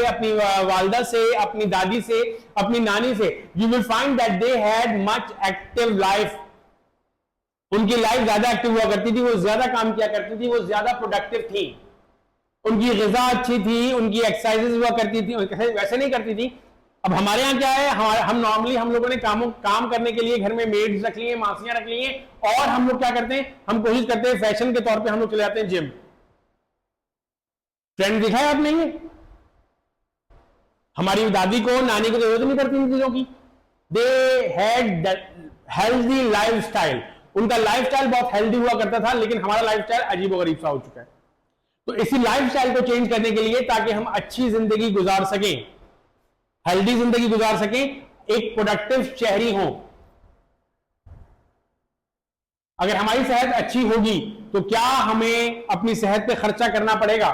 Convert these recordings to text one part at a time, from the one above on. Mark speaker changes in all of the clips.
Speaker 1: अपनी वालदा से, अपनी दादी से, अपनी नानी से, you will find that they had much active life. उनकी लाइफ ज्यादा एक्टिव हुआ करती थी, वो ज्यादा काम किया करती थी, वो ज्यादा प्रोडक्टिव थी, उनकी ग़िज़ा अच्छी थी, उनकी एक्सरसाइजेज हुआ करती थी, वैसे नहीं करती थी। अब हमारे यहाँ क्या है, हम नॉर्मली हम लोगों ने काम करने के लिए घर में मेड्स रख लिए, मासियां रख ली हैं, और हम लोग क्या करते हैं, हम कोशिश करते हैं फैशन के तौर पे हम लोग चले जाते हैं जिम। ट्रेंड दिखा है आपने ये? हमारी दादी को, नानी को जरूरत नहीं पड़ती इन चीजों की। दे हैड हेल्दी लाइफस्टाइल, उनका लाइफस्टाइल बहुत हेल्दी हुआ करता था, लेकिन हमारा लाइफस्टाइल अजीबोगरीब सा हो चुका है। तो इसी लाइफस्टाइल को चेंज करने के लिए, ताकि हम अच्छी जिंदगी गुजार सकें, हेल्दी जिंदगी गुजार सकें, एक प्रोडक्टिव शहरी हो। अगर हमारी सेहत अच्छी होगी तो क्या हमें अपनी सेहत पे खर्चा करना पड़ेगा?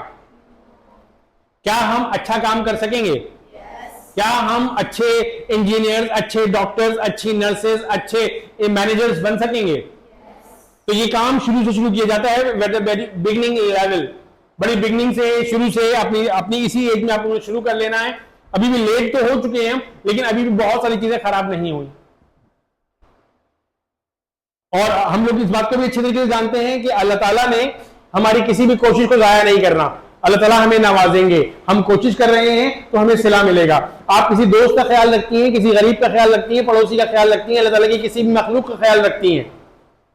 Speaker 1: क्या हम अच्छा काम कर सकेंगे? क्या हम अच्छे इंजीनियर्स, अच्छे डॉक्टर्स, अच्छी नर्सेज, अच्छे मैनेजर्स बन सकेंगे? तो ये काम शुरू से शुरू किया जाता है, बिगिनिंग लेवल, बड़ी बिगिनिंग से, शुरू से, अपनी इसी एज में आपको शुरू कर लेना है। अभी भी लेट तो हो चुके हैं, लेकिन अभी भी बहुत सारी चीजें खराब नहीं हुई। और हम लोग इस बात को भी अच्छे तरीके से जानते हैं कि अल्लाह ताला ने हमारी किसी भी कोशिश को जाया नहीं करना। अल्लाह ताला हमें नवाजेंगे, हम कोशिश कर रहे हैं तो हमें सिला मिलेगा। आप किसी दोस्त का ख्याल रखती हैं, किसी गरीब का ख्याल रखती हैं, पड़ोसी का ख्याल रखती हैं, अल्लाह ताला की किसी भी मखलूक का ख्याल रखती हैं,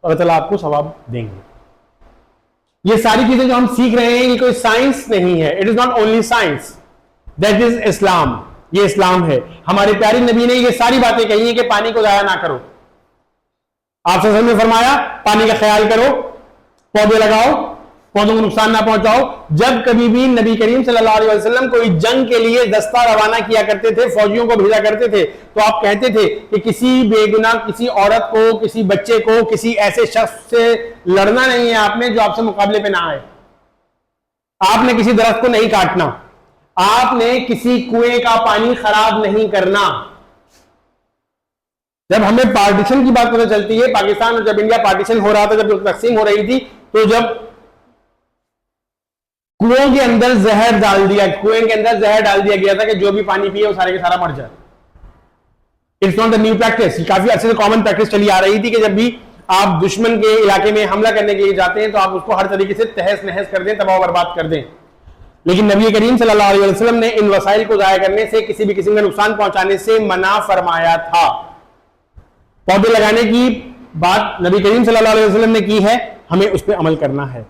Speaker 1: अल्लाह ताला आपको सवाब देंगे। ये सारी चीजें जो हम सीख रहे हैं, ये कोई साइंस नहीं है। It is not only science, that is इस्लाम। ये इस्लाम है। हमारे प्यारे नबी ने ये सारी बातें कही हैं कि पानी को जाया ना करो। आप सल्लल्लाहु अलैहि वसल्लम ने फरमाया पानी का ख्याल करो, पौधे लगाओ, पौधों को नुकसान ना पहुंचाओ। जब कभी भी नबी करीम सल्लल्लाहु अलैहि वसल्लम कोई जंग के लिए दस्ता रवाना किया करते थे, फौजियों को भेजा करते थे, तो आप कहते थे कि किसी बेगुनाह किसी औरत को, किसी बच्चे को, किसी ऐसे शख्स से लड़ना नहीं है आपने जो आपसे मुकाबले पे ना आए। आपने किसी दरख्त को नहीं काटना, आपने किसी कुएं का पानी खराब नहीं करना। जब हमें पार्टीशन की बात पता चलती है, पाकिस्तान और जब इंडिया पार्टीशन हो रहा था, जब तकसीम हो रही थी, तो जब कुएं के अंदर जहर डाल दिया, कुएं के अंदर जहर डाल दिया गया था कि जो भी पानी पिए वो सारे के सारा मर जाए। It's not the new practice, काफी अच्छे से कॉमन प्रैक्टिस चली आ रही थी कि जब भी आप दुश्मन के इलाके में हमला करने के लिए जाते हैं तो आप उसको हर तरीके से तहस नहस कर दें, तबाह बर्बाद कर दें। लेकिन नबी करीम सल्लल्लाहु अलैहि वसल्लम ने इन वसाइल को जाया करने से, किसी भी किस्म का नुकसान पहुंचाने से मना फरमाया था। पौधे लगाने की बात नबी करीम सल्लल्लाहु अलैहि वसल्लम ने की है, हमें उस पर अमल करना है।